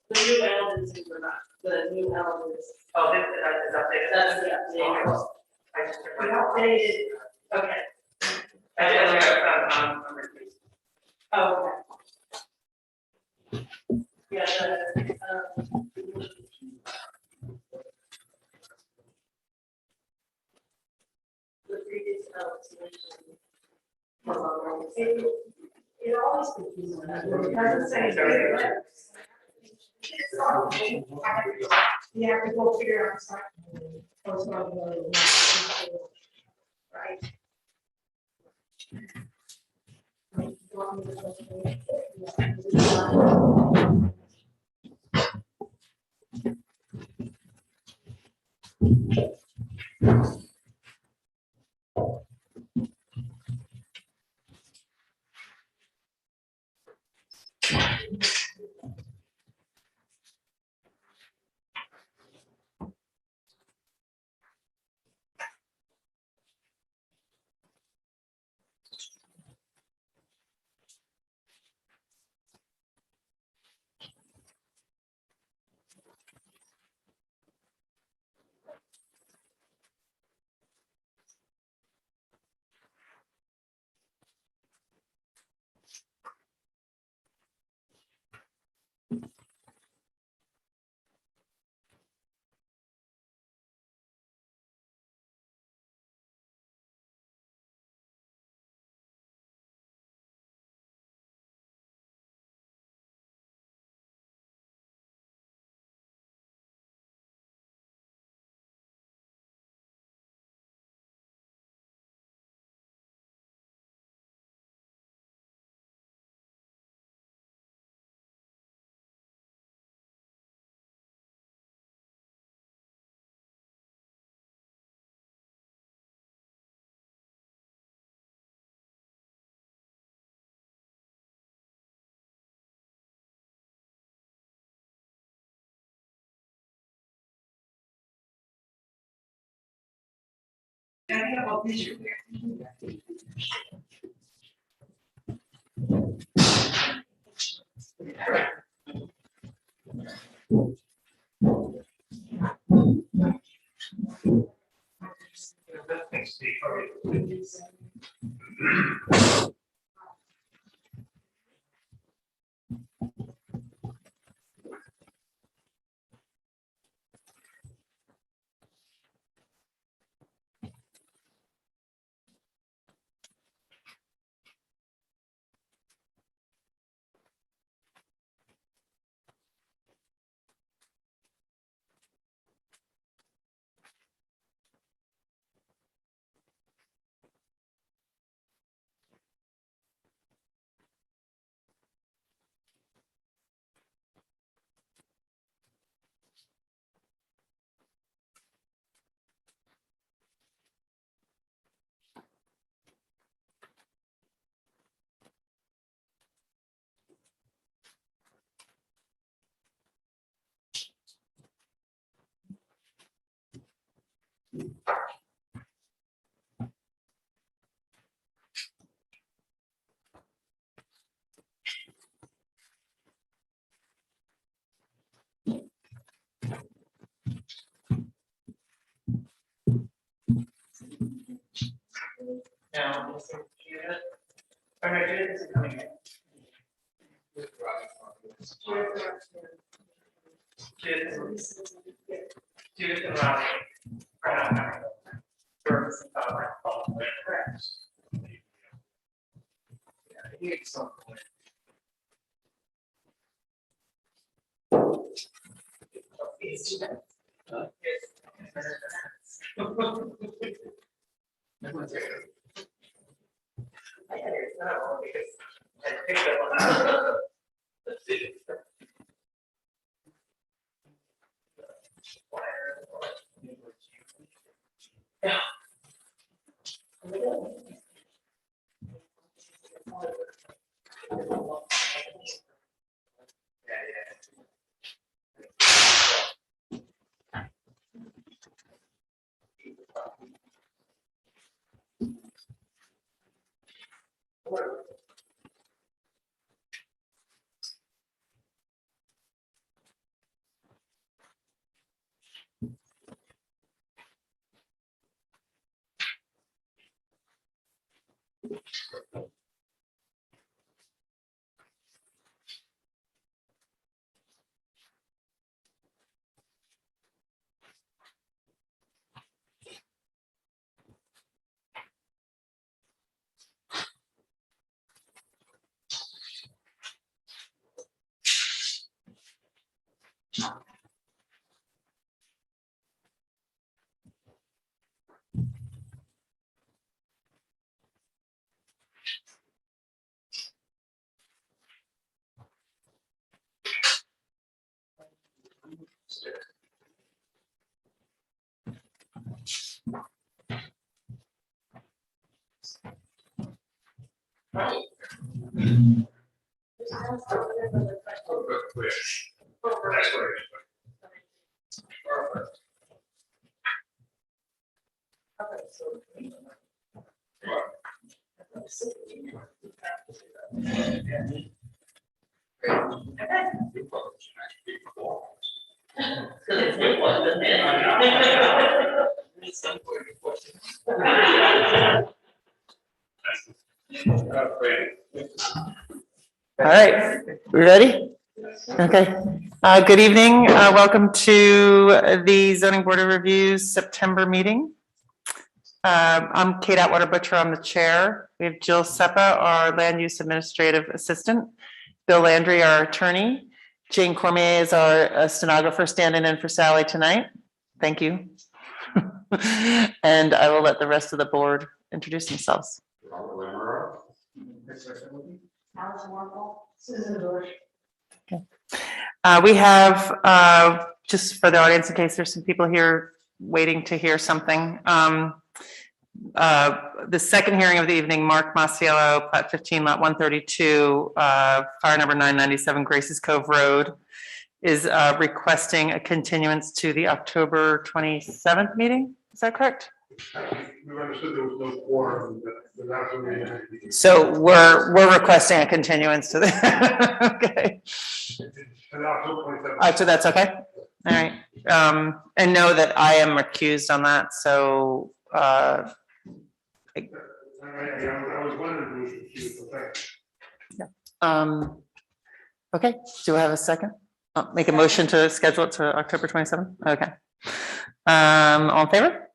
The new elements is not, the new elements. Oh, this is updated. That's the update. I just took We my. updated, okay. I just got number three. Oh, okay. Yeah, the previous solution. It always confuses me. It doesn't say. You have to go figure out something. Right. Now, this is Judith. Oh, no, Judith isn't coming in. Judith and Robbie are not coming. Service and power. Correct. Yeah, he needs some. All right, we ready? Okay. Good evening. Welcome to the Zoning Board of Review's September meeting. I'm Kate Atwater Butcher. I'm the chair. We have Jill Seppa, our land use administrative assistant. Bill Landry, our attorney. Jane Cormier is our stenographer standing in for Sally tonight. Thank you. And I will let the rest of the board introduce themselves. Alice Marple, Susan Bush. We have, just for the audience, in case there's some people here waiting to hear something. The second hearing of the evening, Mark Masiello, Plat 15, Lot 132, fire number 997, Graces Cove Road, is requesting a continuance to the October 27th meeting. Is that correct? We understood there was no quorum, but that's what we had. So we're requesting a continuance to the, okay. And October 27th. So that's okay. All right. And know that I am recused on that. So, I was wondering if you was the okay. Do I have a second? Make a motion to schedule it to October 27th. Okay. All in favor?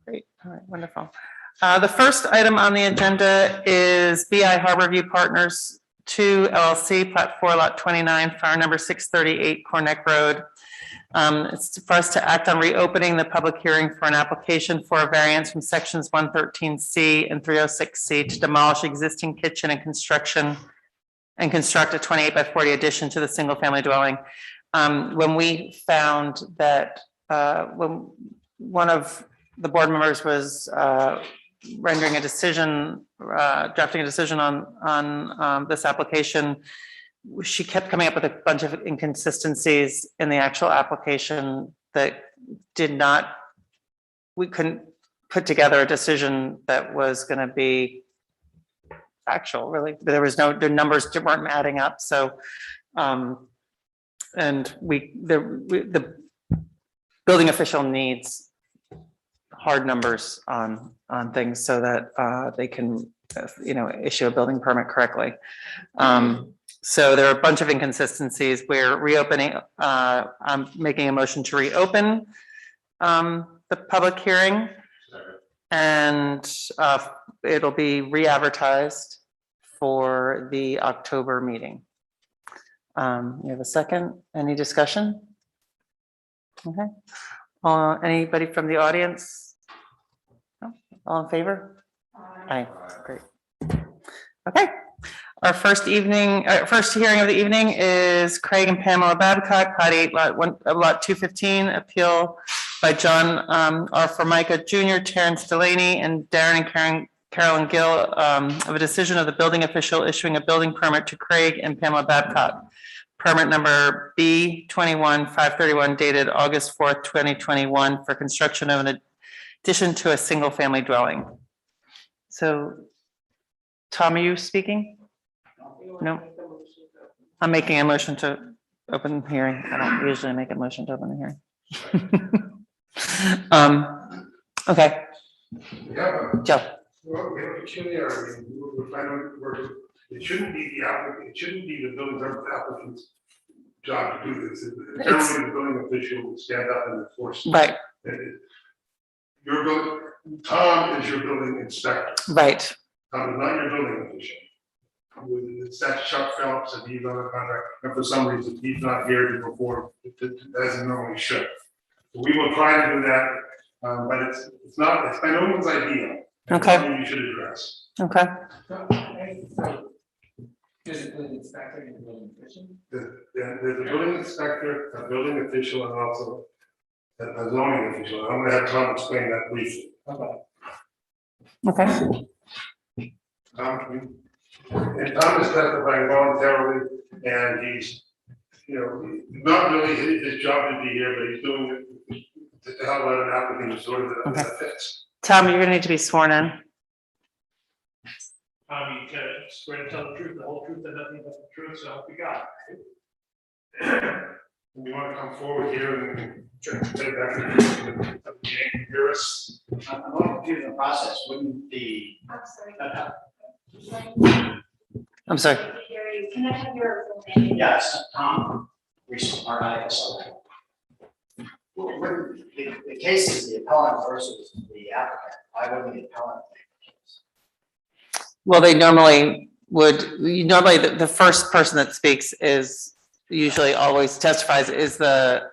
Great. All right. Wonderful. The first item on the agenda is BI Harborview Partners 2 LLC, Plat 4, Lot 29, fire number 638, Corneck Road. It's for us to act on reopening the public hearing for an application for a variance from sections 113C and 306C to demolish existing kitchen and construct a 28 by 40 addition to the single family dwelling. When we found that when one of the board members was rendering a decision, drafting a decision on this application, she kept coming up with a bunch of inconsistencies in the actual application that we couldn't put together a decision that was going to be actual, really. The numbers weren't adding up. So, and the building official needs hard numbers on things so that they can, issue a building permit correctly. So there are a bunch of inconsistencies. We're reopening, I'm making a motion to reopen the public hearing, and it'll be re-advertised for the October meeting. You have a second? Any discussion? Okay. Anybody from the audience? No? All in favor? Aye. Great. Okay. Our first hearing of the evening is Craig and Pamela Babcock, Plat 8, Lot 215, appeal by John R. Formica Jr., Terrence Delaney, and Darren and Carolyn Gill of a decision of the building official issuing a building permit to Craig and Pamela Babcock. Permit number B21531 dated August 4th, 2021 for construction of an addition to a single family dwelling. So, Tom, are you speaking? No. I'm making a motion to open the hearing. I don't usually make a motion to open the hearing. Okay. Yeah. Joe. Well, we have a peculiarity. We're finding it shouldn't be the applicant, it shouldn't be the building applicant's job to do this. Generally, the building official will stand up and enforce. Right. Your building, Tom is your building inspector. Right. Tom is not your building official. That's Chuck Phelps, and he's on the contract, and for some reason, he's not here to perform, as he normally should. We will try to do that, but it's by no means ideal. It's Okay. something you should address. Okay, Physically inspecting the building official. There's a building inspector, a building official, and also a zoning official. I'm gonna have Tom explain that briefly. okay, And Tom is testifying voluntarily, and he's, not really his job to be here, but he's doing it to help out an applicant who sort of that fits. Tom, you're gonna need to be sworn in. You can swear to tell the truth, the whole truth, and nothing but the truth, so help you God. You want to come forward here and say that to hear us? I'm a little confused in the process, wouldn't the, I'm sorry. I'm sorry. Gary, can I have your full name? yes, Tom, recent RISO. Wouldn't, the case is the appellant versus the applicant, why wouldn't the appellant make the case? Well, they normally the first person that speaks is usually always testifies is the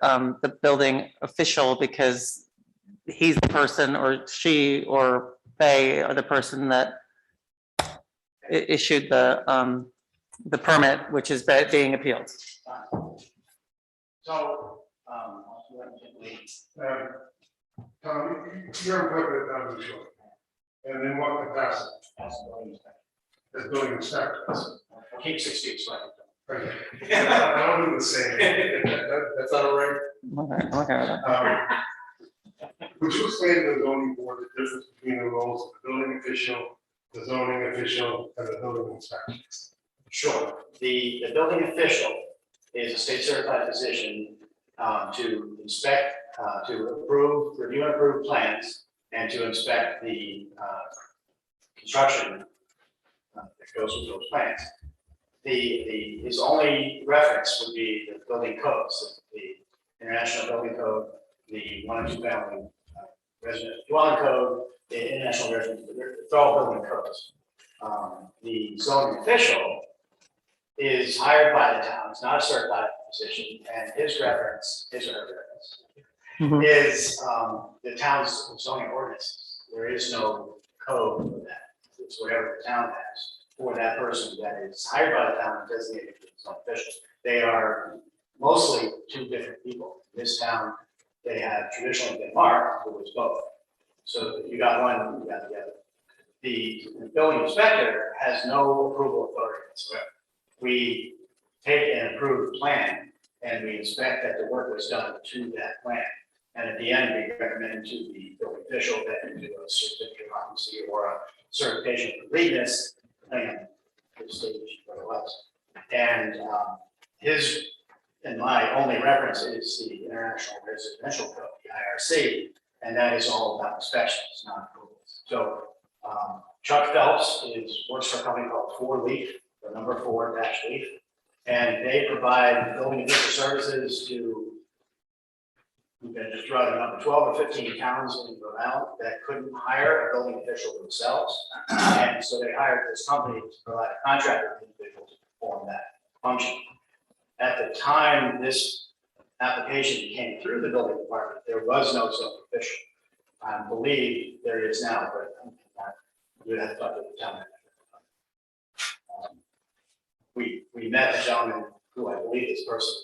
building official, because he's the person, or she or they are the person that issued the permit, which is being appealed. So, Tom, you're employed at Downey Shore. And in what capacity? that's the building inspector. As building inspector. Keep 6 feet, so Okay. I'll do the same. That's all right. Okay, okay with that. Would you explain to the zoning board the difference between the roles of the building official, the zoning official, and the building inspector? Sure. The building official is a state certified position to inspect, to approve, review and approve plans, and to inspect the construction that goes with those plans. His only reference would be the building codes, the International Building Code, the 1 and 2 family resident dwelling code, the International Resident, they're all building codes. The zoning official is hired by the town, it's not a certified position, and his or her reference Mhm. is the town's zoning ordinances. There is no code for that. It's whatever the town has for that person that is hired by the town and designated as an official. They are mostly two different people. In this town, they have traditionally been Mark, who was both. So you got one, you got the other. The building inspector has no approval authority whatsoever. We take an approved plan and we inspect that the work was done to that plan. And at the end, we recommend to the building official that you do a certificate of occupancy or a certification of completeness, depending on the stage where it was. And his and my only reference is the International Residential Code, the IRC, and that is all about inspections, not approvals. So Chuck Phelps works for a company called 4 Leaf, the number 4-Leaf, and they provide building official services to, we've been just running up 12 or 15 towns in Rhode Island that couldn't hire a building official themselves. And so they hired this company to provide a contract with individuals to perform that function. At the time this application came through the building department, there was no zoning official. I believe there is now, but you'd have to talk to the town manager. We met the gentleman who I believe this person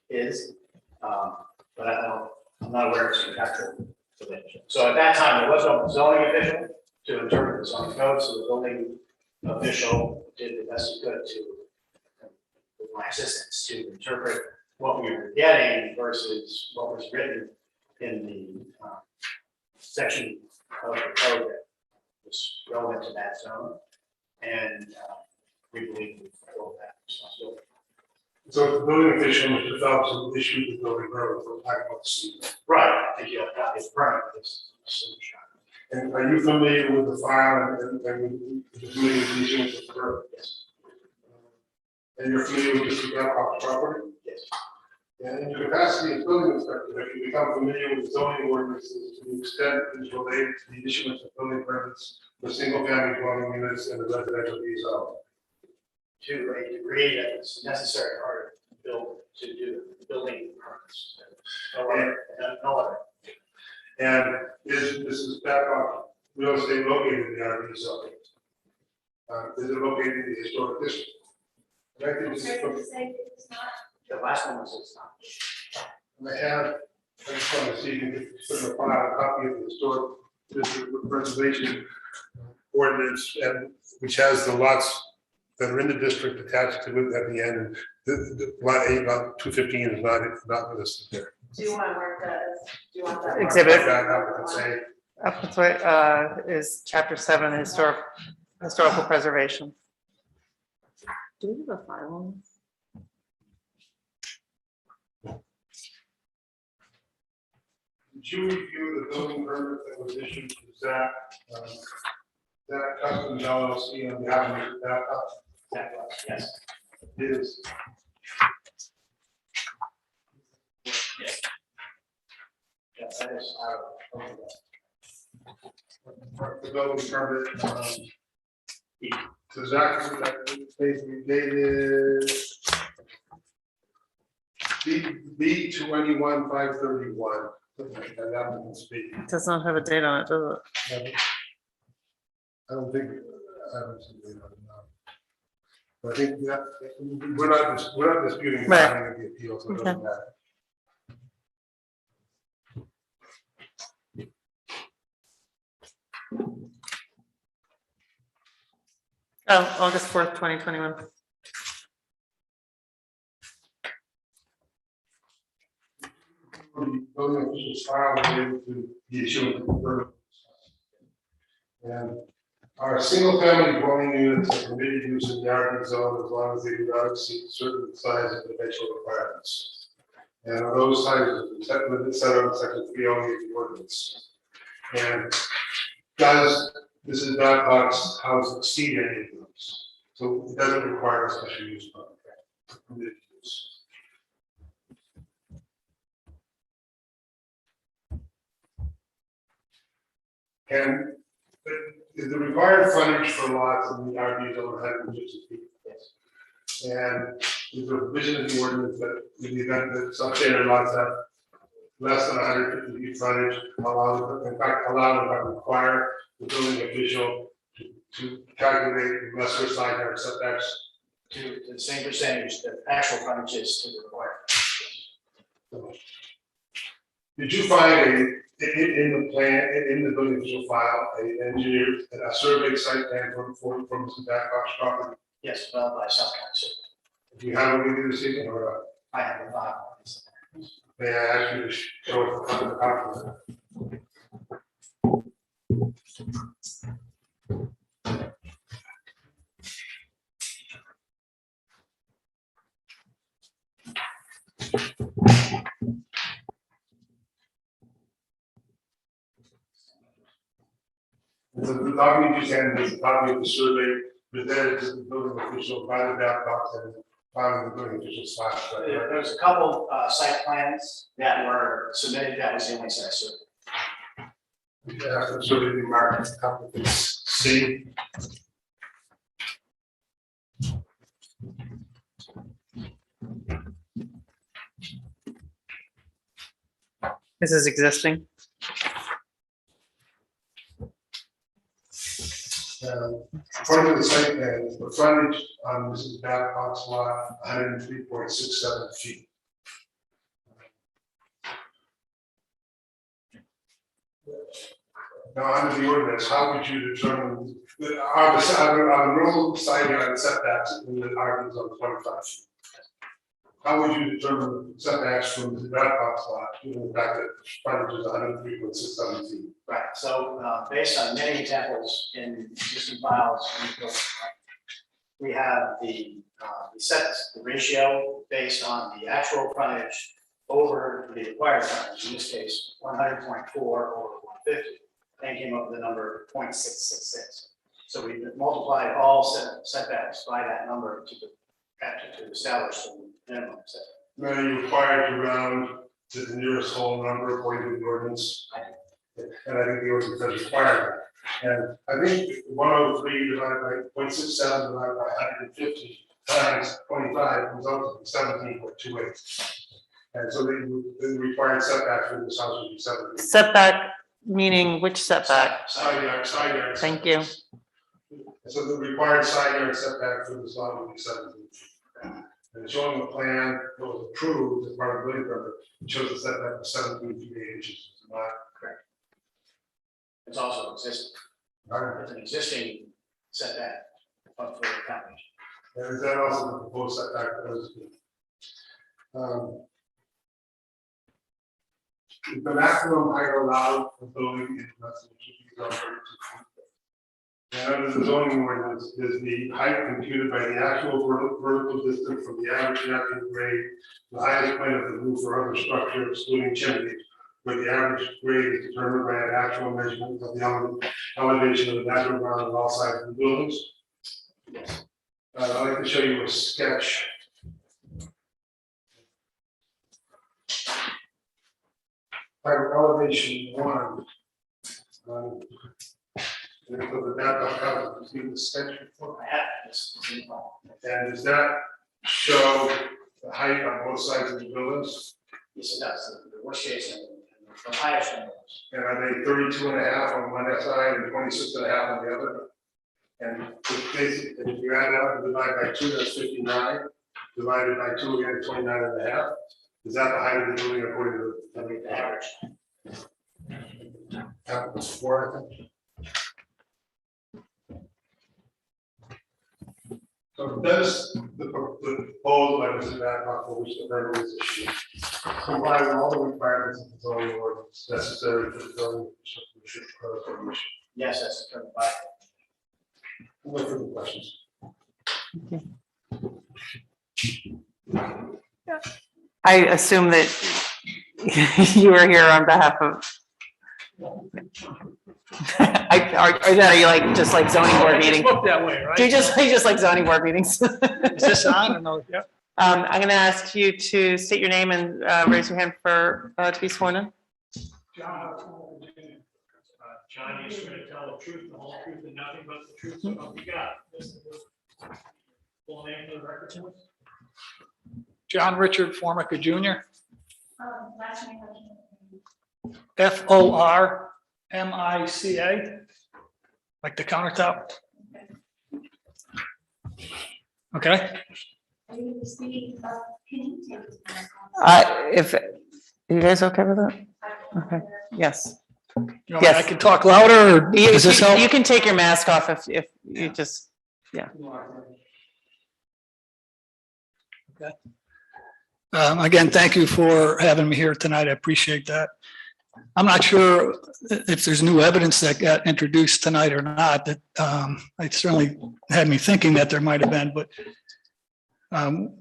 is, but I'm not aware of his contractual relationship. So at that time, there was no zoning official to interpret the zoning code, so the building official did the best he could to, with my assistance, to interpret what we were getting versus what was written in the section of the code that was relevant to that zone. And we believe we fulfilled that responsibility. So the building official, Mr. Phelps, who issued the building permit for lack of see. Right, I think you have got his permit, this signature. And are you familiar with the file and with the familiar with the issuance of the permit? Yes, And you're familiar with the property? yes. And in your capacity as building inspector, have you become familiar with zoning ordinances to the extent that is related to the issuance of building permits for single family dwelling units in the residential zone? to a degree that is necessary in order to build, to do building permits. No other. And this is back on real estate located in the RV zone. Is it located in the historic district? And I think this is, The last one was it's not. I just want to see if you can sort of file a copy of the historic district preservation ordinance, and which has the lots that are in the district attached to it at the end. The lot 8, lot 215 is not listed there. Do you want to mark that, do you want that? Exhibit. Back up and say, That's what, is chapter 7, historical preservation. Do we have a file on this? did you review the building permit that was issued to Zach? Zach Customs LLC on behalf of that, That was, yes. is Yes, that is our. the building permit, to Zach, that basically dated B 21/531. That applicant's fee. It does not have a date on it, does it? I don't think, I haven't seen it on now. But I think that, we're not disputing the Right. timing of the appeal, so it doesn't Okay. matter. Oh, August 4th, 2021. The building officials filed related to the issue of the permit. And our single-family dwelling units are permitted use in the RV zone as long as they do not exceed certain size and dimensional requirements. And those sizes are set out in section 308 of the ordinance. And this is not box house exceed any of those. So it doesn't require a special use permit. Permitted use. And the required frontage for lots in the RV zone 150 feet. Yes. And there's a provision in the ordinance that in the event that substandard lots have less than 150 feet frontage, require the building official to calculate lesser side yard setbacks. To the same percentage, the actual frontage is to the required. Did you find in the plan, in the building official file, a survey site plan from Mr. Babcock's property? Yes, developed by South Council. Do you have it with you this evening or I have a file. may I ask you to show us the copy of that? The document you sent is a copy of the survey presented to the building official by the Babcocks and by the building official's file. There was a couple site plans that were submitted, that was the only site survey. Yeah, the survey be marked as copy of C. This is existing. According to the site plan, the frontage on Mrs. Babcock's lot, 103.67 feet. Now, under the ordinance, how would you determine, are the road side yard setbacks in the RV zone 25 feet? How would you determine setbacks from the Babcock's lot, given the fact that the frontage is 103.67 feet? Right, so based on many examples in existing files, we have the sets, the ratio based on the actual frontage over the required frontage, in this case, 100.4 over 150, and came up with a number of 0.666. So we multiplied all setbacks by that number to establish the minimum setback. Now, you're required to round to the nearest whole number according to the ordinance. And I think the ordinance does require that. And I think 103 divided by 0.67 divided by 150 times 25 comes out to 17.28. And so the required setback for this house would be 17. Setback, meaning which setback? Side yard. Thank you. So the required side yard setback for this lot would be 17. And showing the plan that was approved as part of the building permit, it shows the setback of 17 feet 8 inches. It's not correct. It's also existing, All right. it's an existing setback for the county. And is that also the proposed setback that was? The maximum height allowed for building is less than 2 feet on 32 feet. And under the zoning ordinance is the height computed by the actual vertical distance from the average natural grade, the highest point of the roof or other structure excluding chimney, where the average grade is determined by an actual measurement of the elevation of the natural ground on all sides of the buildings. I'd like to show you a sketch. Elevation 1. And so the map cover, you see the sketch before? I have this. And does that show the height on both sides of the buildings? Yes, it does, the worst case and the highest one. And are they 32.5 on one side and 26.5 on the other? And basically, if you add that up and divide by 2, that's 59. Divided by 2, we get 29.5. Is that the height of the building according to The average. that was 4, I think? So does the proposal by Mr. Babcock, for which the permit is issued, comply with all the requirements of the zoning ordinance necessary for the building permission? Yes, that's determined by. No further questions. I assume that you are here on behalf of. Are you like, just like zoning board meeting? Look that way, right? Do you just like zoning board meetings? Is this on or no? Yep. I'm gonna ask you to state your name and raise your hand for to be sworn in. John, you swear to tell the truth, the whole truth, and nothing but the truth, so help you God. Full name for the record, please. John Richard Formica Jr. Last name. Formica, like the countertop. Okay, Are you speaking of, can you take this back? If, are you guys okay with that? Okay, yes. you know, Yes. I can talk louder, or does this help? You can take your mask off if you just, Again, thank you for having me here tonight. I appreciate that. I'm not sure if there's new evidence that got introduced tonight or not. That it certainly had me thinking that there might have been, but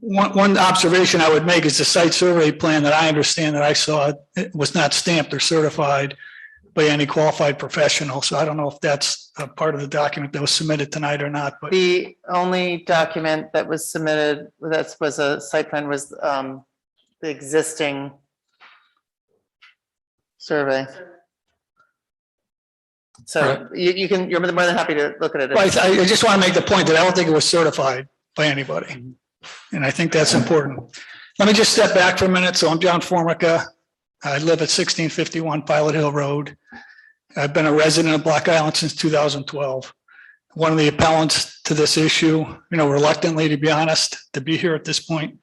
one observation I would make is the site survey plan that I understand that I saw, it was not stamped or certified by any qualified professional. So I don't know if that's a part of the document that was submitted tonight or not, but the only document that was submitted, that was a site plan, was the existing survey. So you can, you're more than happy to look at it. I just want to make the point that I don't think it was certified by anybody. And I think that's important. Let me just step back for a minute. So I'm John Formica. I live at 1651 Pilot Hill Road. I've been a resident of Block Island since 2012. One of the appellants to this issue, reluctantly, to be honest, to be here at this point,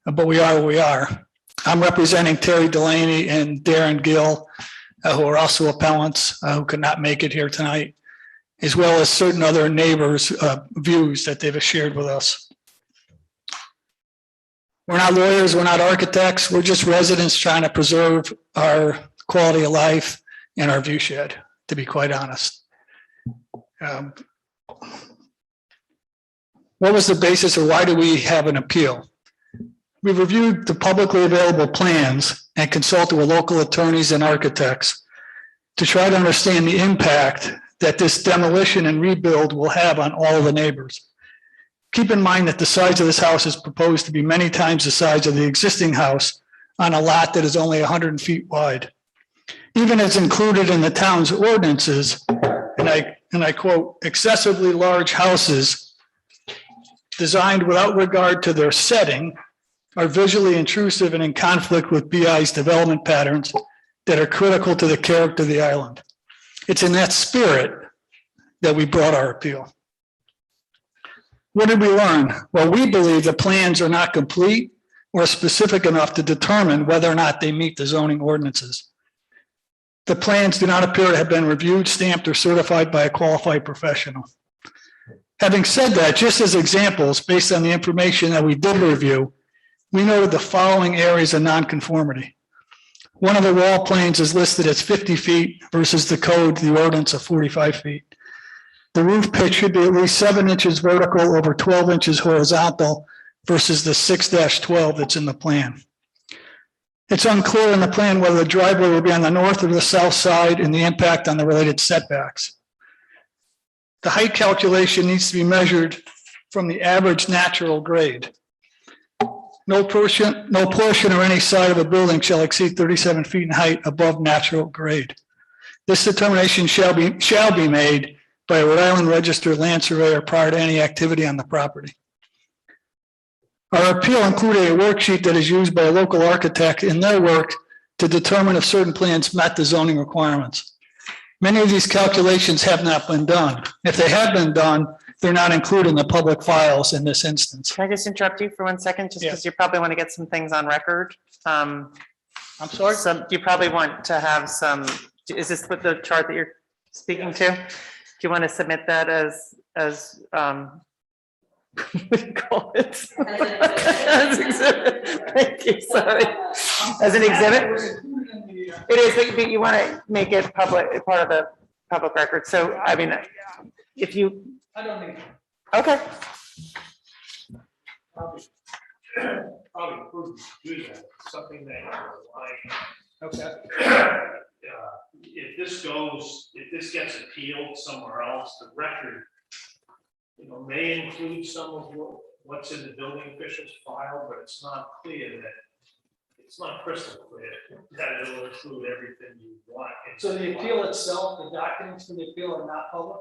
but we are where we are. I'm representing Terry Delaney and Darren Gill, who are also appellants who could not make it here tonight, as well as certain other neighbors' views that they've shared with us. We're not lawyers, we're not architects, we're just residents trying to preserve our quality of life and our view shed, to be quite honest. What was the basis, or why do we have an appeal? We reviewed the publicly available plans and consulted with local attorneys and architects to try to understand the impact that this demolition and rebuild will have on all of the neighbors. Keep in mind that the size of this house is proposed to be many times the size of the existing house on a lot that is only 100 feet wide. Even as included in the town's ordinances, and I quote, excessively large houses designed without regard to their setting are visually intrusive and in conflict with BI's development patterns that are critical to the character of the island. It's in that spirit that we brought our appeal. What did we learn? Well, we believe the plans are not complete or specific enough to determine whether or not they meet the zoning ordinances. The plans do not appear to have been reviewed, stamped, or certified by a qualified professional. Having said that, just as examples, based on the information that we did review, we noted the following areas of nonconformity. One of the wall planes is listed as 50 feet versus the code, the ordinance of 45 feet. The roof pitch should be at least 7 inches vertical over 12 inches horizontal versus the 6-12 that's in the plan. It's unclear in the plan whether the driveway will be on the north or the south side and the impact on the related setbacks. The height calculation needs to be measured from the average natural grade. No portion or any side of a building shall exceed 37 feet in height above natural grade. This determination shall be made by a Rhode Island registered land surveyor prior to any activity on the property. Our appeal included a worksheet that is used by a local architect in their work to determine if certain plans met the zoning requirements. Many of these calculations have not been done. If they have been done, they're not included in the public files in this instance. Can I just interrupt you for 1 second, just because you probably want to get some things on record? I'm sorry? You probably want to have some, is this what the chart that you're speaking to? Do you want to submit that as what do you call it? As exhibit. Thank you, sorry. As an exhibit? It is, but you want to make it public, part of the public record. So, I mean, if you. I don't need. Okay. Probably prudent to do that, something that like. Okay. If this gets appealed somewhere else, the record, may include some of what's in the building official's file, but it's not clear that, it's not crystal clear that it'll include everything you want. So the appeal itself, the documents for the appeal are not public?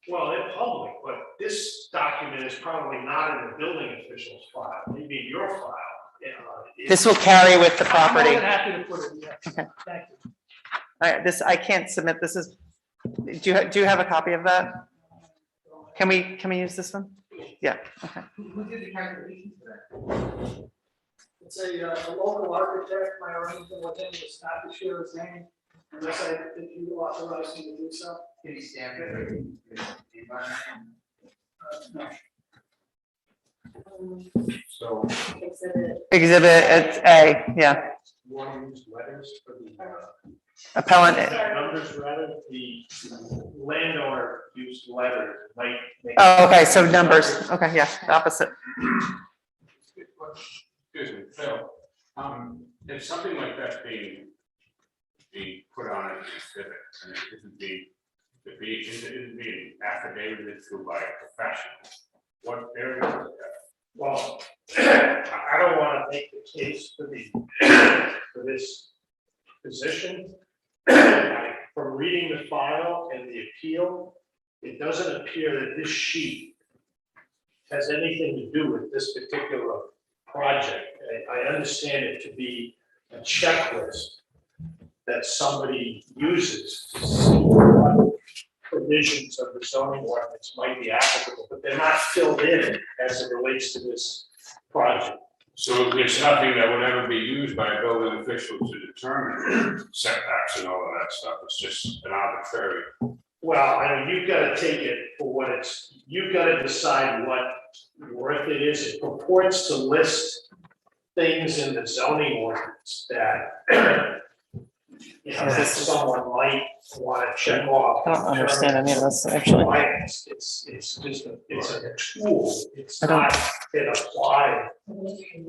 Well, they're public, but this document is probably not in the building official's file, maybe in your file. This will carry with the property. I'm more than happy to put it, yes. Okay. Thank you. All right, I can't submit, this is, do you have a copy of that? Can we use this one? Yeah, okay. Who did the calculations for that? It's a local architect, my arrangement with him was not to share his name, unless if you authorize me to do so. Can you stamp it or? No. So. Exhibit A, yeah. Want to use letters for the. Appellant, Numbers rather, the landowner used letters, might make. oh, okay, so numbers, okay, yeah, opposite. Excuse me, Phil, if something like that's being put on an exhibit, and it isn't being affidavited to by a professional, what area is that? Well, I don't want to make the case for this position. From reading the file and the appeal, it doesn't appear that this sheet has anything to do with this particular project. I understand it to be a checklist that somebody uses to see what provisions of the zoning ordinance might be applicable, but they're not filled in as it relates to this project. So it's nothing that would ever be used by a building official to determine setbacks and all of that stuff, it's just an arbitrary. Well, I mean, you've got to take it for what you've got to decide what worth it is. It purports to list things in the zoning ordinance that, that someone might want to check off. I don't understand any of this, actually. It's just it's a tool. It's I don't- not been applied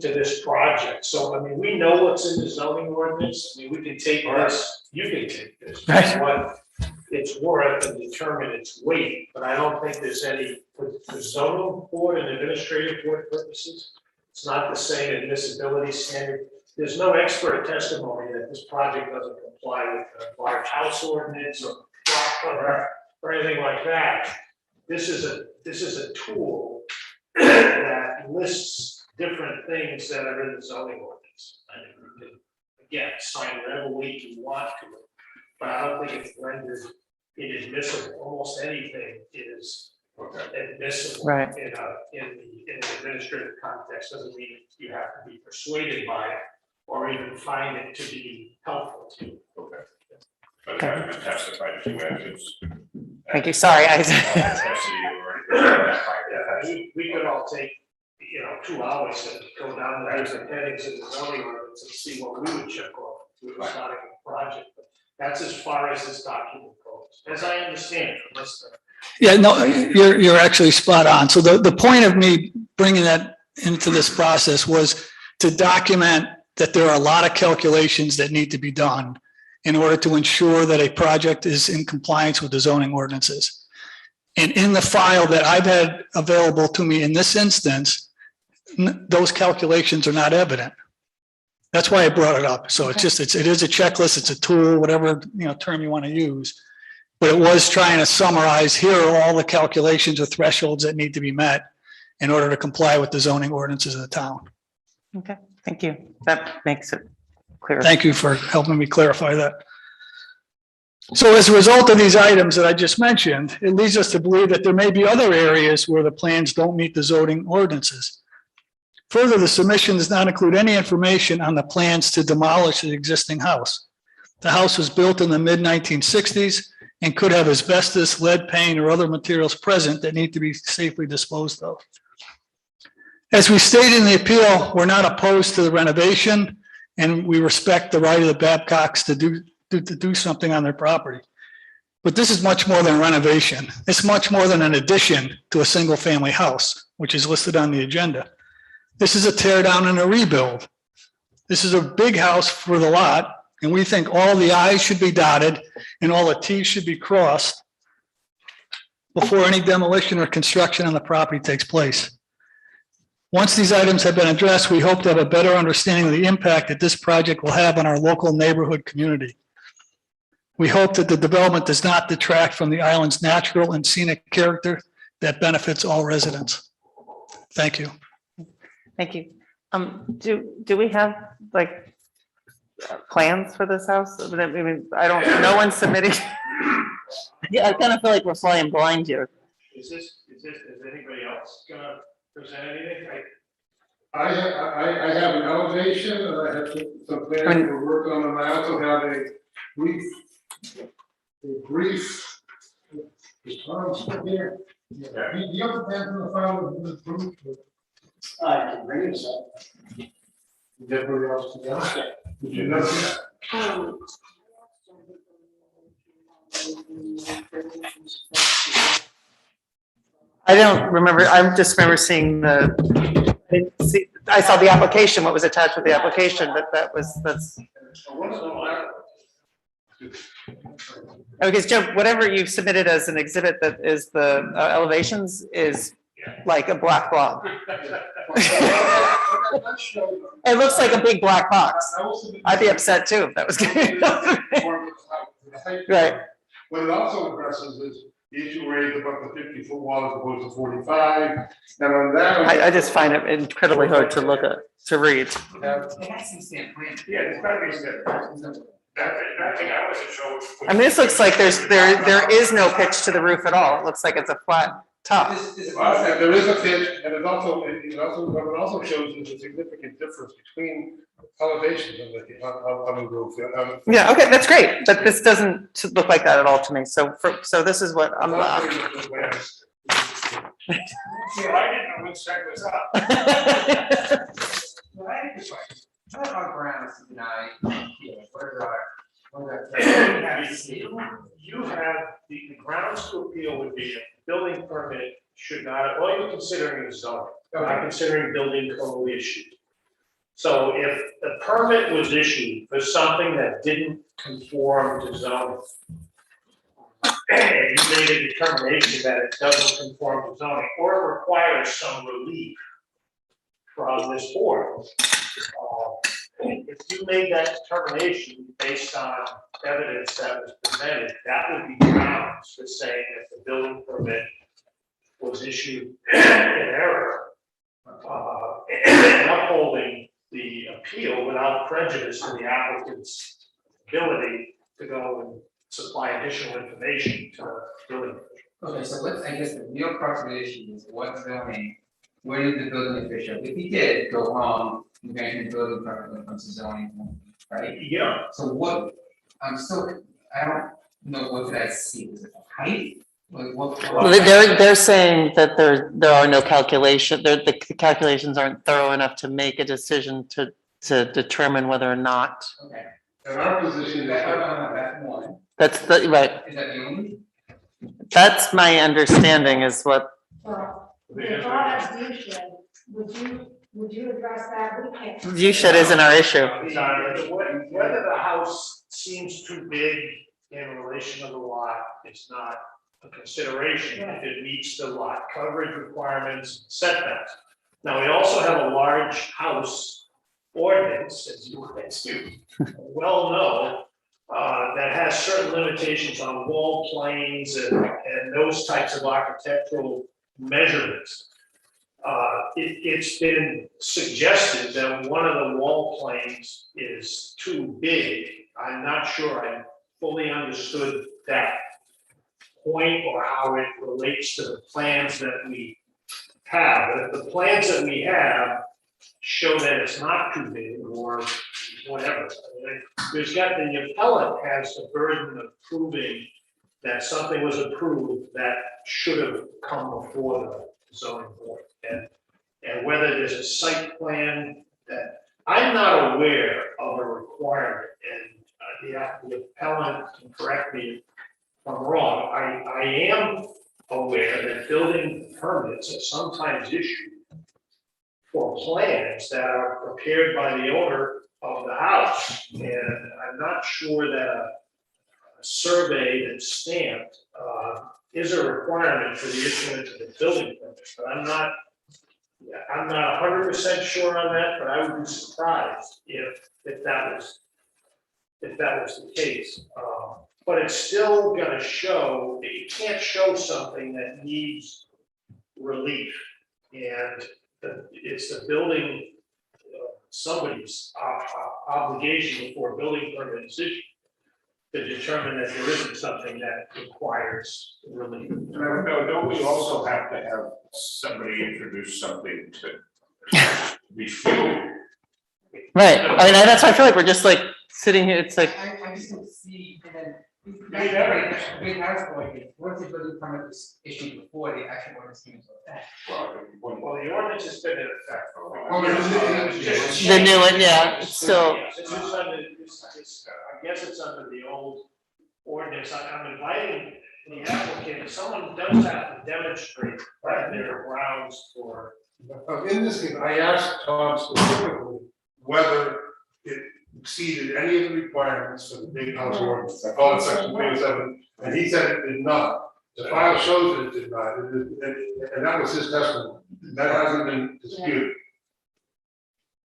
to this project. So, I mean, we know what's in the zoning ordinance. I mean, we can take this, you can take this, Right. what it's worth and determine its weight, but I don't think there's any, for zoning board and administrative board purposes, it's not the same admissibility standard. There's no expert testimony that this project doesn't comply with the large house ordinance or anything like that. This is a tool that lists different things that are in the zoning ordinance. And you can, again, sign whatever way you want to it, but I don't think it's rendered inadmissible. Almost anything is admissible Right. in an administrative context. Doesn't mean you have to be persuaded by it or even find it to be helpful to you. Okay. But it hasn't been testified to as. Thank you, sorry, I, Yeah, we could all take, 2 hours and go down the different headings in the zoning ordinance and see what we would check off. If we were starting a project, but that's as far as this document goes, as I understand it, unless the Yeah, no, you're actually spot on. So the point of me bringing that into this process was to document that there are a lot of calculations that need to be done in order to ensure that a project is in compliance with the zoning ordinances. And in the file that I've had available to me in this instance, those calculations are not evident. That's why I brought it up. So it's just, it is a checklist, it's a tool, whatever, term you want to use. But it was trying to summarize, here are all the calculations or thresholds that need to be met in order to comply with the zoning ordinances of the town. okay, thank you. That makes it clear. Thank you for helping me clarify that. So as a result of these items that I just mentioned, it leads us to believe that there may be other areas where the plans don't meet the zoning ordinances. Further, the submission does not include any information on the plans to demolish the existing house. The house was built in the mid-1960s and could have asbestos, lead paint, or other materials present that need to be safely disposed of. As we stated in the appeal, we're not opposed to the renovation, and we respect the right of the Babcocks to do something on their property. But this is much more than renovation. It's much more than an addition to a single-family house, which is listed on the agenda. This is a tear down and a rebuild. This is a big house for the lot, and we think all the I's should be dotted and all the T's should be crossed before any demolition or construction on the property takes place. Once these items have been addressed, we hope to have a better understanding of the impact that this project will have on our local neighborhood community. We hope that the development does not detract from the island's natural and scenic character that benefits all residents. Thank you. Thank you. Do we have like plans for this house? I mean, no one's submitting. Yeah, I kind of feel like we're flying blind here. Is anybody else gonna present anything? I have an elevation, and I have some plans we're working on, and I also have a brief. Here. Do you have a plan from the file of this group? I can bring this up. Is everybody else together? Did you know that? I don't remember, I just remember seeing I saw the application, what was attached with the application, but that's. Okay, Joe, whatever you submitted as an exhibit that is the elevations is like a black blob. It looks like a big black box. I'd be upset too if that was good. Right. What it also addresses is the issue raised about the 50-foot wall as opposed to 45. And on that. I just find it incredibly hard to look at, to read. Yeah, it's gotta be said. That thing I wasn't sure. I mean, this looks like there is no pitch to the roof at all. It looks like it's a flat top. There is a pitch, and it also shows there's a significant difference between elevations on the roof. Yeah, okay, that's great, but this doesn't look like that at all to me. So this is what I'm. I didn't know which side was up. Our grounds tonight, You have, the grounds to appeal would be a building permit should not, all you're considering is zoning, not considering building code issue. So if the permit was issued for something that didn't conform to zoning, and you made a determination that it doesn't conform to zoning, or it requires some relief from this board, if you made that determination based on evidence that was presented, that would be grounds for saying that the building permit was issued in error and upholding the appeal without prejudice to the applicant's ability to go and supply additional information to the building official. Okay, so let's, I guess the real crux of the issue is what zoning, where did the building official, if he did go wrong, in granting the building permit when it comes to zoning, right? Yeah, So what, I'm still, I don't know, what did I see, is it height? Like what? Well, they're saying that there are no calculation, the calculations aren't thorough enough to make a decision to determine whether or not. Okay. And our position is That, that that's one, That's the, right, is that the only? that's my understanding is what, Well, the thought of view shed, would you address that? We can't. view shed isn't our issue. whether the house seems too big in relation to the lot is not a consideration if it meets the lot coverage requirements, setbacks. Now, we also have a large house ordinance, as you well know, that has certain limitations on wall planes and those types of architectural measurements. It's been suggested that one of the wall planes is too big. I'm not sure I fully understood that point or how it relates to the plans that we have. But if the plans that we have show that it's not too big or whatever, I mean, there's got, the appellant has the burden of proving that something was approved that should have come before the zoning board. And whether there's a site plan that, I'm not aware of a requirement, and the appellant can correct me if I'm wrong. I am aware that building permits are sometimes issued for plans that are prepared by the owner of the house. And I'm not sure that a survey that's stamped is a requirement for the issuance of the building permit, but I'm not 100% sure on that, but I would be surprised if that was the case. But it's still gonna show, you can't show something that needs relief. And it's the building, somebody's obligation before a building permit is issued to determine that there isn't something that requires relief. Don't we also have to have somebody introduce something to refute? Right, I mean, that's why I feel like we're just like sitting here, it's like, I just don't see, and then. Big area. Big house ordinance, once the building permit was issued before the actual ordinance came into effect. Well, the ordinance has been in effect for a while. Well, it's just- the new one, yeah, it's still, Yes, it's just under, I guess it's under the old ordinance. I'm inviting the applicant, if someone does have to demonstrate that there are grounds for. in this case, I asked Tom specifically whether it exceeded any of the requirements for the big house ordinance. I called it section 307, and he said it did not. The file shows that it did not, and that was his testimony. That hasn't been disputed.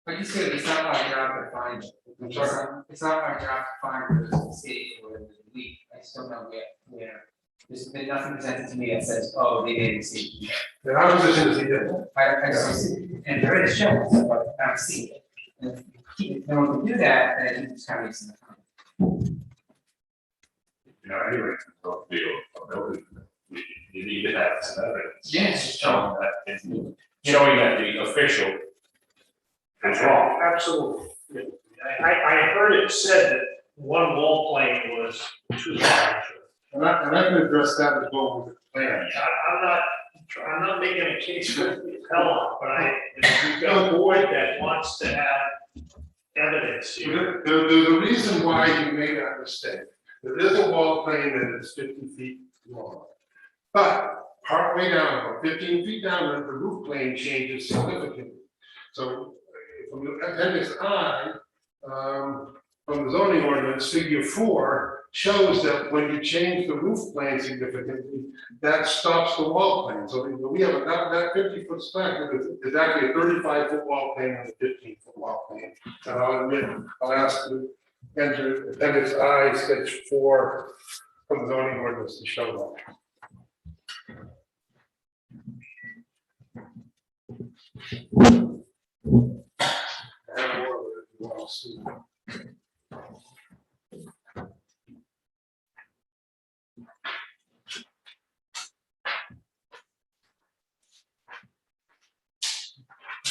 But you said it's not our job to find it. I'm sorry? It's not our job to find whether there's a mistake or whether there's a leak. I still know where. There's been nothing presented to me that says, oh, they didn't see it. And our position is he did. I don't see it. And there is shows, but I don't see it. And if no one can do that, then it just kind of makes it. Anyway, don't feel, you need to have some evidence. Yes. Showing that the official is wrong. Absolutely. I heard it said that one wall plane was too large. And I can address that as well with the plan. I'm not making a case for the appellant, but we've got a board that wants to have evidence here. There's a reason why you made that mistake. There is a wall plane that is 50 feet long. But partway down, about 15 feet down, the roof plane changes significantly. So from the appendix I, from the zoning ordinance, figure 4 shows that when you change the roof plane significantly, that stops the wall plane. So we have that 50-foot span, is actually a 35-foot wall plane and a 15-foot wall plane. And I'll admit, I'll ask to enter appendix I, sketch 4 from the zoning ordinance to show that. Have more of it if you want to see.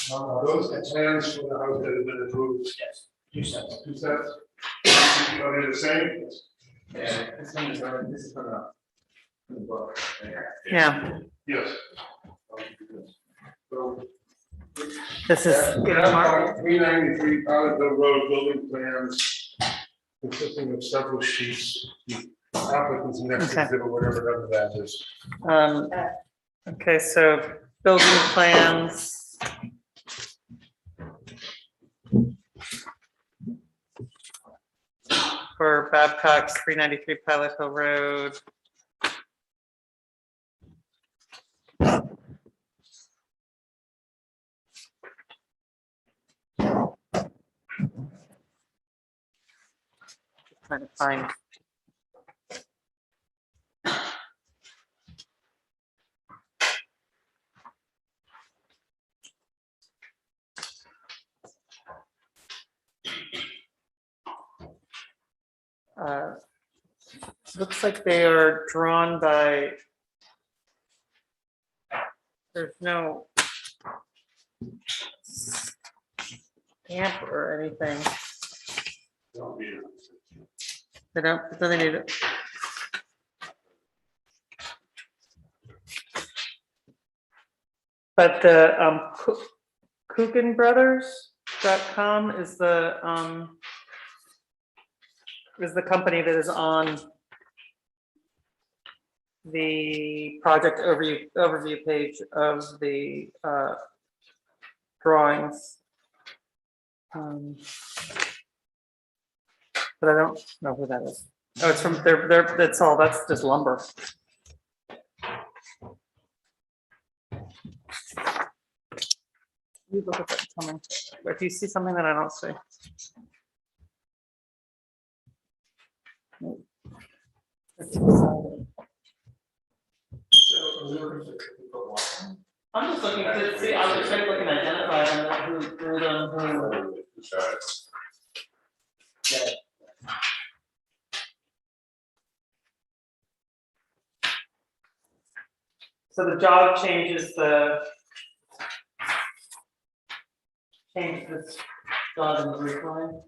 Those are plans for the house that have been approved. Yes, two sets. Two sets? Are they the same? Yeah, this one is, this is from the book. Yeah, Yes. So. this is, you know, Mark. 393 Collegeville Road building plans consisting of several sheets. Applicants next Okay. exhibit, whatever that is. Okay, so building plans. For Babcock's 393 Pilot Hill Road. Trying to find. Looks like they are drawn by. There's no stamp or anything. They don't, do they need it? But the KuchenBrothers.com is the company that is on the project overview page of the drawings. But I don't know who that is. Oh, it's from that's all, that's just lumber. You look at that, tell me if you see something that I don't see. I'm just looking to see, I was just looking to identify them, who drew them, who. So the jog changes change this jog and roof line,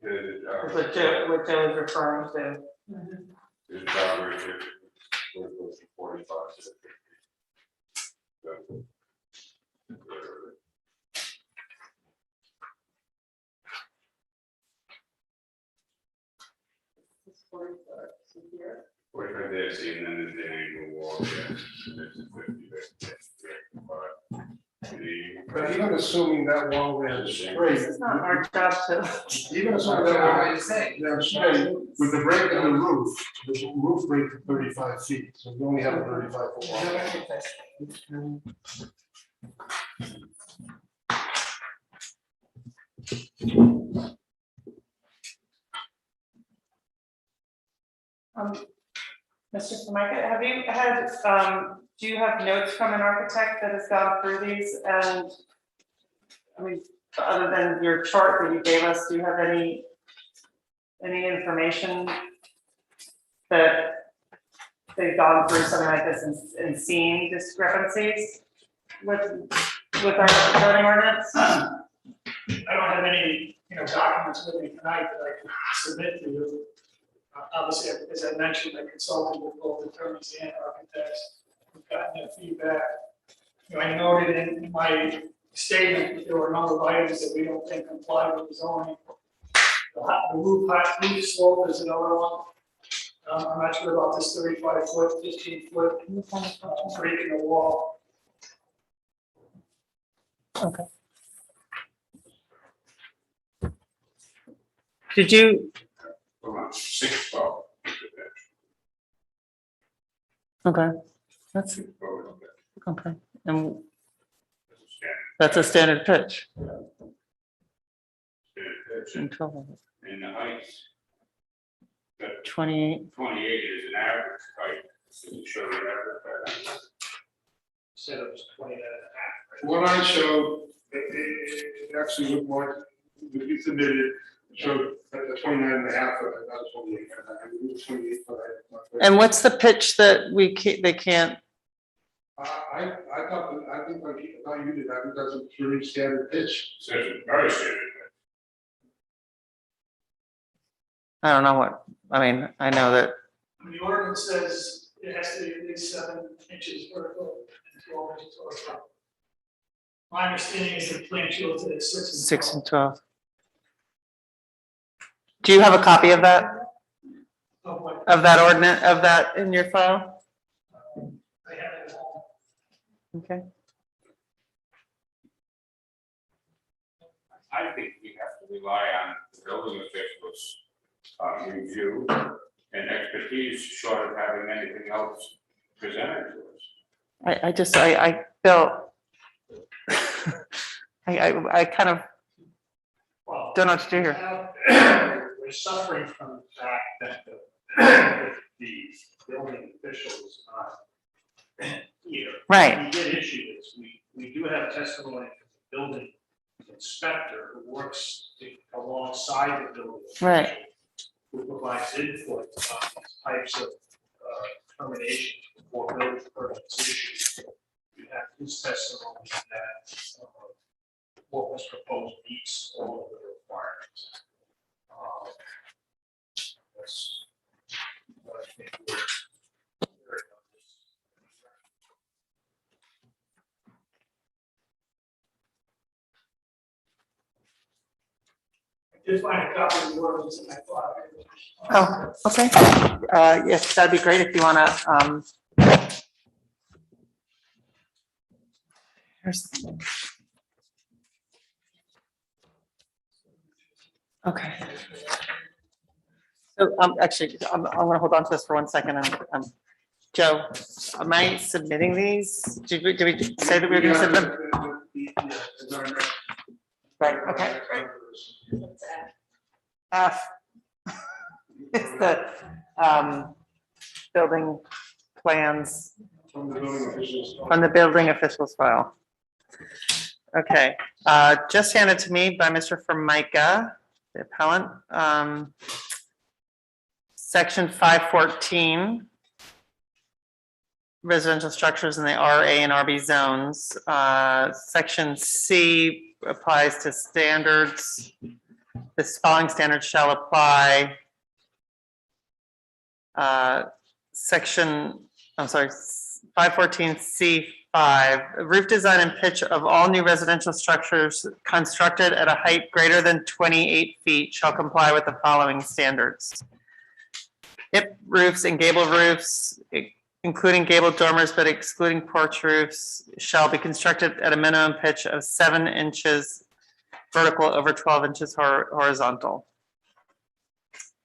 is what Joe is referring to. His job right here, where it goes to 45. Where this, and then the angle wall, yeah, this is 50, But even assuming that wall ran straight. This is not our job to. Even assuming that wall ran straight, with the break in the roof break is 35 feet, so we only have a 35-foot wall. Mr. Formica, have you had, do you have notes from an architect that has gone through these and, I mean, other than your chart that you gave us, do you have any information that they've gone through something like this and seen discrepancies with our zoning ordinance? I don't have any, documents with me tonight that I can submit to you. Obviously, as I mentioned, I consulted with both attorneys and architects. We've gotten their feedback. I noted in my statement that there were a number of items that we don't think comply with the zoning. The roof height, roof slope is another one. I'm not sure about this 35-foot, 15-foot break in the wall. Okay. Did you, Around 6 12. okay, that's, okay, and that's a standard pitch. And 12, In the height. 28, 28 is an average height. Does it show the average height? Said it was 20 and a half, What I showed, it actually looked more, what you submitted, showed the 29.5 foot, not 28 foot, it was 28 foot. And what's the pitch that they can't, I thought, I think like, I thought you did, I think that's a pretty standard pitch. So it's very standard. I don't know what, I mean, I know that, The ordinance says it has to be at least 7 inches vertical and 12 inches horizontal. My understanding is the plan shows that it's 6 and 6 and 12. Do you have a copy of that, Of what of that ordinance, of that in your file? I have at home. Okay. I think we have to rely on the building officials' review and expertise, short of having anything else presented to us. I just, I felt, I kind of Well, don't know what to do here. we're suffering from the fact that the building officials are here. Right. We did issue this, we do have testimony from the building inspector who works alongside the building. Right. official, who provides input on these types of terminations before building permits issued. You have his testimony that what was proposed meets all of the requirements. That's what I think we're hearing on this. I did find a copy of the ordinance and I thought. Oh, okay. Yes, that'd be great if you wanna, here's. Okay. So, actually, I'm gonna hold on to this for 1 second, and, Joe, am I submitting these? Did we say that we were gonna submit them? Right, okay. It's the, building plans From the building officials. from the building officials file. Okay, just handed to me by Mr. Formica, the appellant. Section 514. Residential structures in the RA and RB zones. Section C applies to standards. This following standards shall apply. Section, I'm sorry, 514C5, roof design and pitch of all new residential structures constructed at a height greater than 28 feet shall comply with the following standards. Hip roofs and gable roofs, including gable dormers but excluding porch roofs, shall be constructed at a minimum pitch of 7 inches vertical over 12 inches horizontal.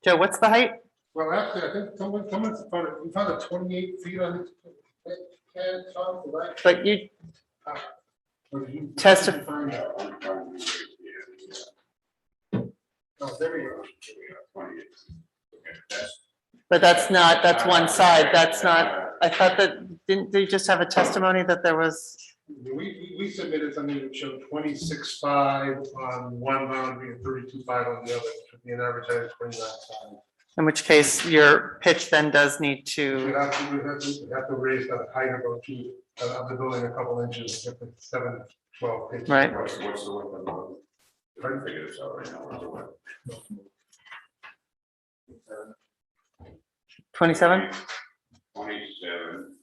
Joe, what's the height? Well, actually, I think someone found a 28 feet on it. Right? But you Testify. Oh, there you go. But that's not, that's one side, that's not, I thought that, didn't they just have a testimony that there was, We submitted something that showed 26.5 on one boundary and 32.5 on the other, which would be an average height of 29.5. in which case your pitch then does need We'd to, have to raise the height of the building a couple inches, if it's 7, 12 feet. right? What's the width of the, trying to figure this out right now, what's the width? 27? 27.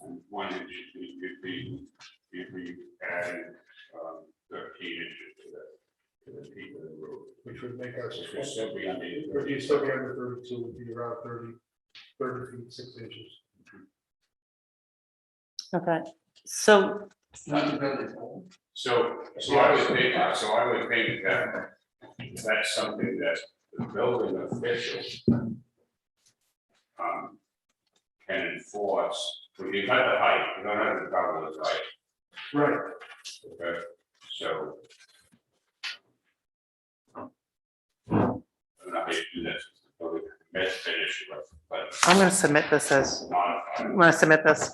And 1 inch, you'd be adding 13 inches to the peak of the roof. Which would make us, Which would still be under. would you still be under 32, would be around 30 feet, 6 inches. Okay, so, Not the building's old. So I would think that that's something that the building official can enforce, when you got the height, you don't have to cover the height, Right. okay? So. I don't know how you do this, but it's an issue, but I'm gonna submit this as, not. I'm gonna submit this.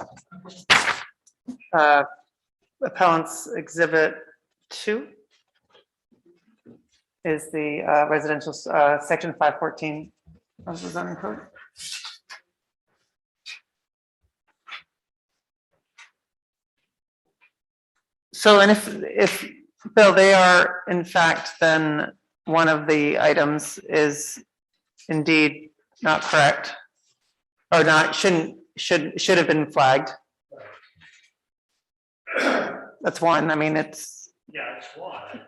Appellant's Exhibit 2 is the residential, section 514 of the zoning code. So, and if, Bill, they are in fact, then one of the items is indeed not correct, or not, should have been flagged. That's one, I mean, it's, Yeah, it's one.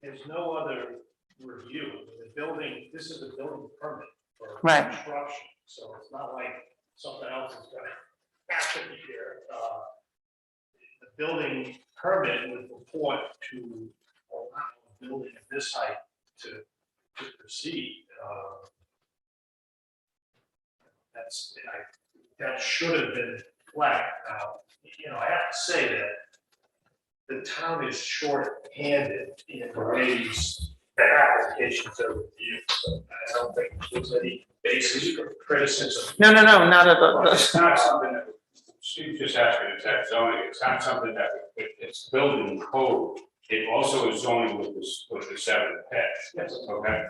There's no other review. The building, this is a building permit for Right. construction, so it's not like something else is gonna happen here. The building permit would report to allow a building of this height to proceed. That should have been flagged. Now, you know, I have to say that the town is short-handed in the way these applications are reviewed. So I don't think there's any basis for criticism. no, not a, It's not something that, Steve just asked me, it's that zoning, it's not something that, it's building code. It also is zoning with the 7 pets, Yes. okay?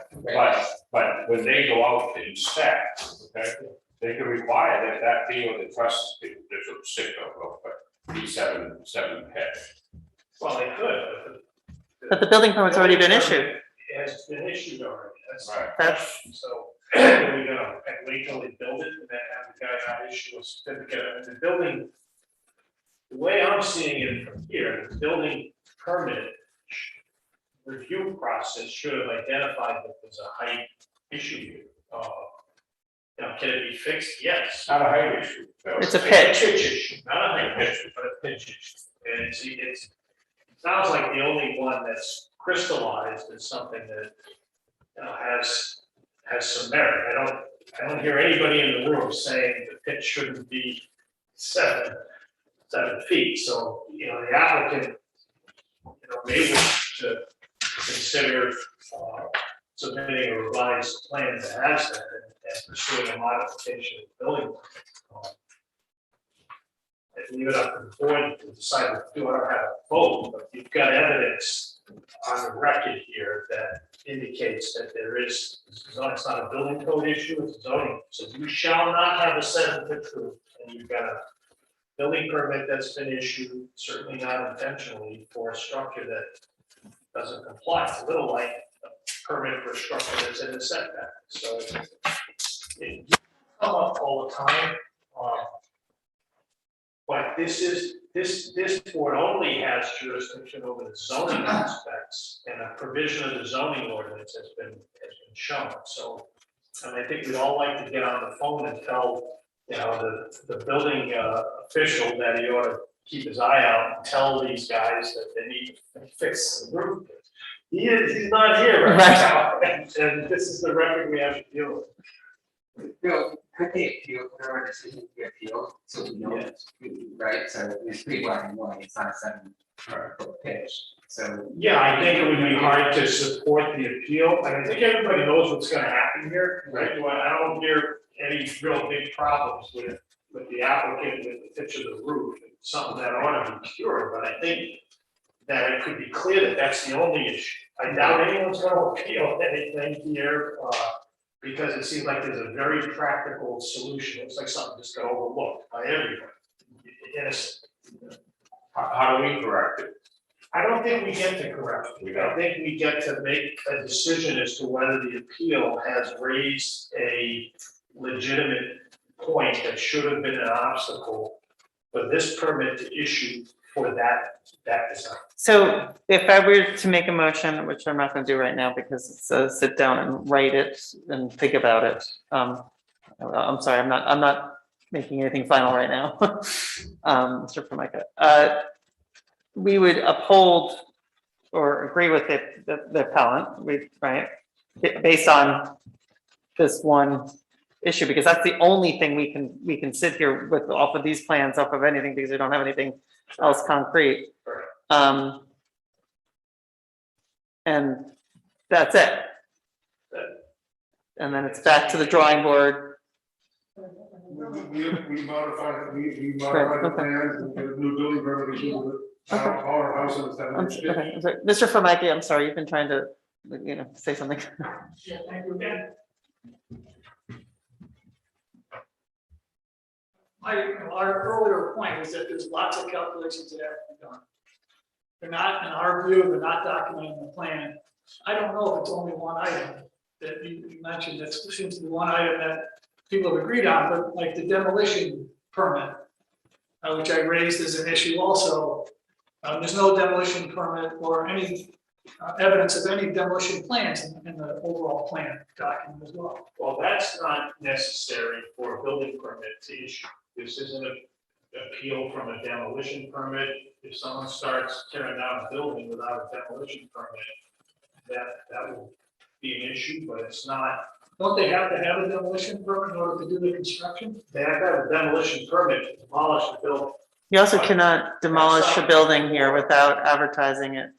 But when they go out to inspect, okay, they can require that be on the trust, there's a sick of, but be seven pets. Well, they could, but the building permit's already been issued. It has been issued already. That's Right. That's, so we're gonna wait till they build it and then have the guy not issue a certificate. I mean, the building, the way I'm seeing it from here, the building permit review process should have identified that there's a height issue here. Now, can it be fixed? Yes. It's not a height issue. Bill. it's a pitch. Issue, not a height issue, but a pitch issue. And it sounds like the only one that's crystallized is something that, you know, has some merit. I don't hear anybody in the room saying the pitch shouldn't be 7 feet. So, you know, the applicant, you know, may wish to consider submitting a revised plan that has that and pursuing a modification of the building. And leave it up to the board to decide what to do. I don't have a vote, but you've got evidence on the record here that indicates that there is, it's not a building code issue, it's a zoning. So you shall not have a 7-foot roof, and you've got a building permit that's been issued, certainly not intentionally, for a structure that doesn't comply. It's a little like a permit for a structure that's in the setback. So it come up all the time. But this board only has jurisdiction over the zoning aspects, and a provision of the zoning ordinance has been shown. So, and I think we'd all like to get on the phone and tell, you know, the building official that he ought to keep his eye out and tell these guys that they need to fix the roof. He's not here right now, and this is the record we have to deal with. Bill, could they appeal, whatever decision we appeal, so we know, right, so it's pretty black and white, it's not a 7-foot pitch, so. Yeah, I think it would be hard to support the appeal, and I think everybody knows what's gonna happen here, right? I don't hear any real big problems with the applicant, with the pitch of the roof. It's something that ought to be cured, but I think that it could be clear that that's the only issue. I doubt anyone's gonna appeal anything here, because it seems like there's a very practical solution. It's like something just got overlooked by everybody. How do we correct it? I don't think we get to correct it. I think we get to make a decision as to whether the appeal has raised a legitimate point that should have been an obstacle for this permit to issue for that design. So if I were to make a motion, which I'm not gonna do right now because it's a sit down and write it and think about it. I'm sorry, I'm not making anything final right now. Mr. Formica, we would uphold or agree with it, the appellant, right? Based on this one issue, because that's the only thing we can sit here with off of these plans, off of anything, because we don't have anything else concrete. And that's it. And then it's back to the drawing board. We modified, we Right, modified the okay. plans, and the new building permit issued with our house and stuff. Okay, I'm sorry. Mr. Formica, I'm sorry, you've been trying to, say something. Yeah, thank you again. Our earlier point was that there's lots of calculations that have to be done. They're not, in our view, they're not documented in the plan. I don't know if it's only one item that you mentioned, that seems to be one item that people have agreed on, but like the demolition permit, which I raised as an issue also. There's no demolition permit or any evidence of any demolition plans in the overall plan document as well. Well, that's not necessary for a building permit to issue. This isn't an appeal from a demolition permit. If someone starts tearing down a building without a demolition permit, that will be an issue, but it's not. Don't they have to have a demolition permit in order to do the construction? They have to have a demolition permit to demolish the building. You also cannot demolish a building here without advertising it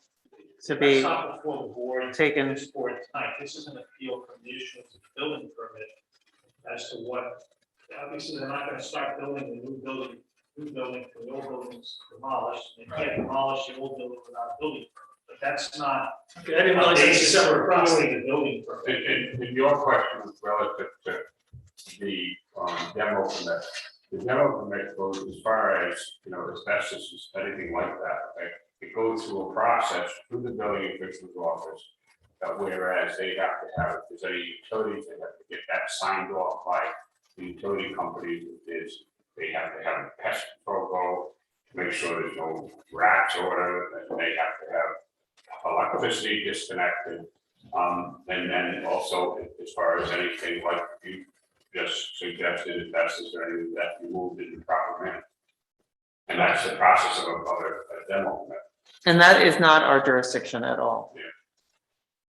to be That's not before the board. taken. This board tonight. This is an appeal from the issuance of the building permit as to what, obviously, they're not gonna start building a new building for the old buildings demolished. They can't demolish the old building without a building permit, but that's not. Okay, I didn't realize a it's a basis separate for process. appealing the building permit. And your question was relative to the demo permit. The demo permit goes as far as, asbestos, anything like that, right? It goes through a process through the building official's office. Whereas they have to have, if there's any utilities, they have to get that signed off by the utility company. They have to have a pest control go to make sure there's no rats or whatever, and they have to have electricity disconnected. And then also as far as anything like you just suggested, asbestos or anything that removed in the proper manner. And that's the process of a demo permit. And that is not our jurisdiction at all.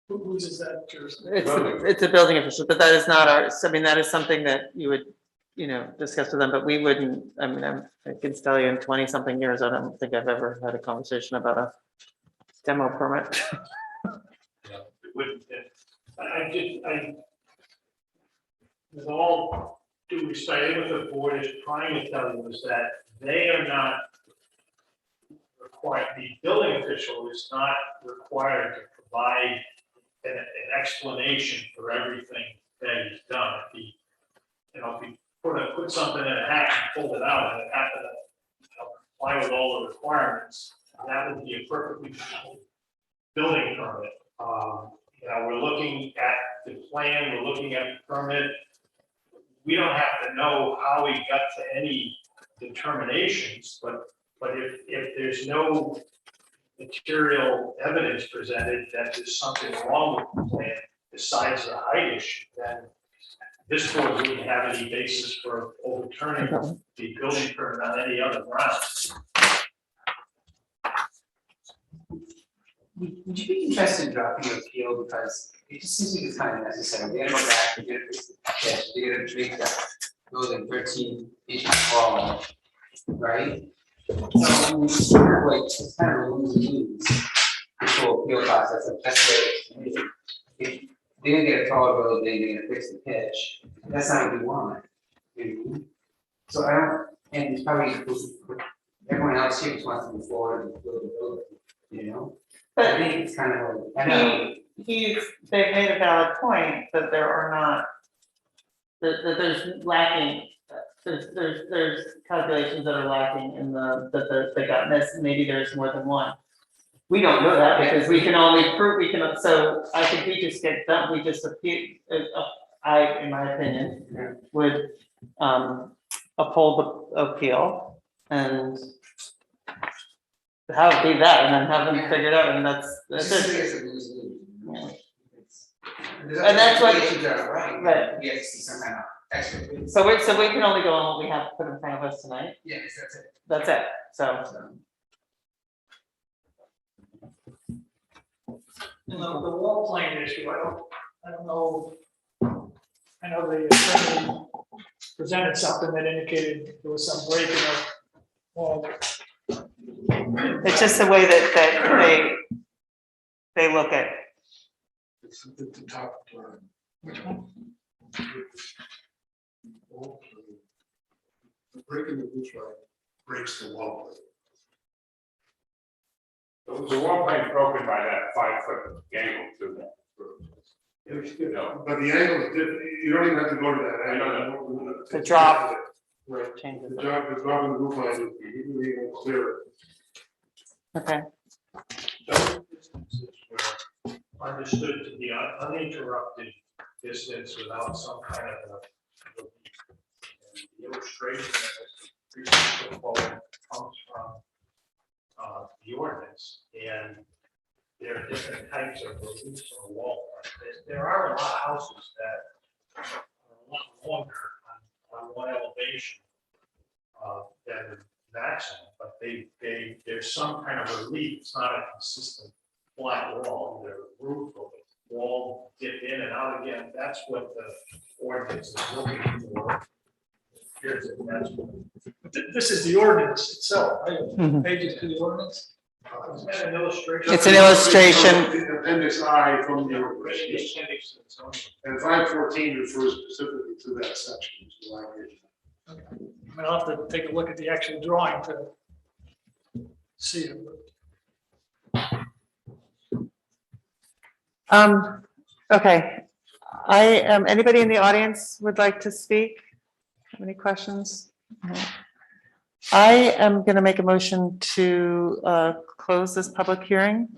Whose is that jurisdiction? It's a building official, but that is not our, that is something that you would, discuss with them, but we wouldn't, I can tell you in 20-something years, I don't think I've ever had a conversation about a demo permit. With all due respect, what the board is trying to tell you is that they are not required, the building official is not required to provide an explanation for everything that he's done. If he, if he put something in a hat and pulled it out and it happened to comply with all the requirements, that would be a perfectly valid building permit. We're looking at the plan, we're looking at the permit. We don't have to know how he got to any determinations, but if there's no material evidence presented that there's something wrong with the plan besides the height issue, then this board wouldn't have any basis for overturning the building permit on any other grounds. Would you be interested in dropping your appeal, because it just seems like it's kind of necessary, we gotta go back, we gotta fix the pitch, we gotta make that building 13 inches taller, right? So it's kind of a lose-lose, this whole appeal process, and that's what if they're gonna get a taller building, they're gonna fix the pitch, that's not what we want. So I don't, and it's probably, everyone else here just wants to move forward and build the building, I think it's kind of like, I know. They've made a valid point that there are not, that there's lacking, there's calculations that are lacking in that got missed, maybe there's more than one. We don't know that because we can only prove, so I think we just get done, we just appeal, in my opinion, would uphold the appeal and have it be that, and then have them figure it out, and that's it. And that's what- right. We have to see some kind of expert. So we can only go on what we have put in front of us tonight. Yes, that's it. That's it, so. The wall plane issue, I don't know. I know the attorney presented something that indicated there was some breaking of wall. It's just the way that they look at. It's at the top. Which one? The breaking of this line breaks the wall. The wall plane's broken by that 5-foot angle too. But the angle is different, you don't even have to go to that angle. The drop. Right, Changes. the drop in the roof line is usually even clearer. Okay, Those distances were understood to be uninterrupted distance without some kind of a. And the illustration that was previously forward comes from the ordinance, and there are different types of reliefs on the wall. There are a lot of houses that are a lot longer on one elevation than maximum, but there's some kind of relief. It's not a consistent flat wall, either roof or wall dip in and out again. That's what the ordinance is looking for. Here's it, that's what. This is the ordinance itself, right? Mhm. Pages to the ordinance. Is that an illustration? It's an illustration. The Appendix I from the, Appendix to the zoning. and 514 refers specifically to that section. So I agree. I mean, I'll have to take a look at the actual drawing to see it. Okay. Anybody in the audience would like to speak? Have any questions? No. I am going to make a motion to close this public hearing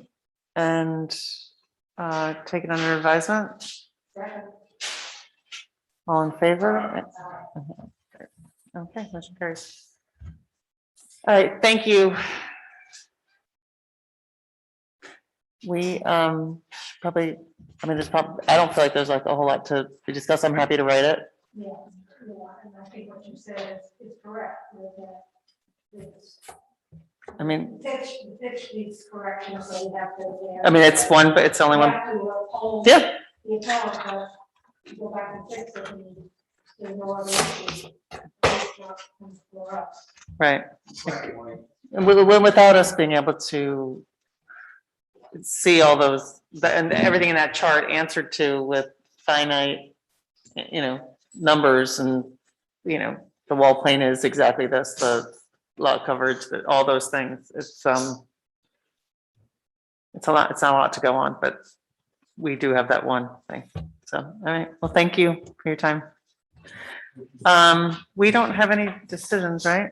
and take it under advisement. Second. All in favor? Okay, motion carries. All right, thank you. We probably, I mean, there's probably, I don't feel like there's like a whole lot to discuss. I'm happy to write it. Yeah, and I think what you said is correct, with that. I mean, The pitch needs correction, so you have to. I mean, it's one, but it's only You one. have to uphold Yeah, the appellant, but go back and fix it, and there's no other issue. It's not for us. right. And without us being able to see all those, and everything in that chart answered to with finite, numbers and, the wall plane is exactly this, the lot coverage, all those things. It's a lot, it's not a lot to go on, but we do have that one thing. So, all right, well, thank you for your time. We don't have any decisions, right?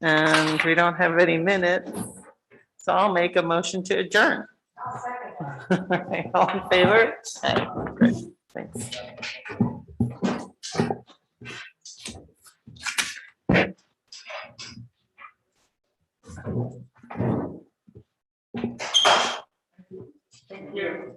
And we don't have any minutes. So I'll make a motion to adjourn. I'll second that. All in favor? Okay, great, thanks. Thank you.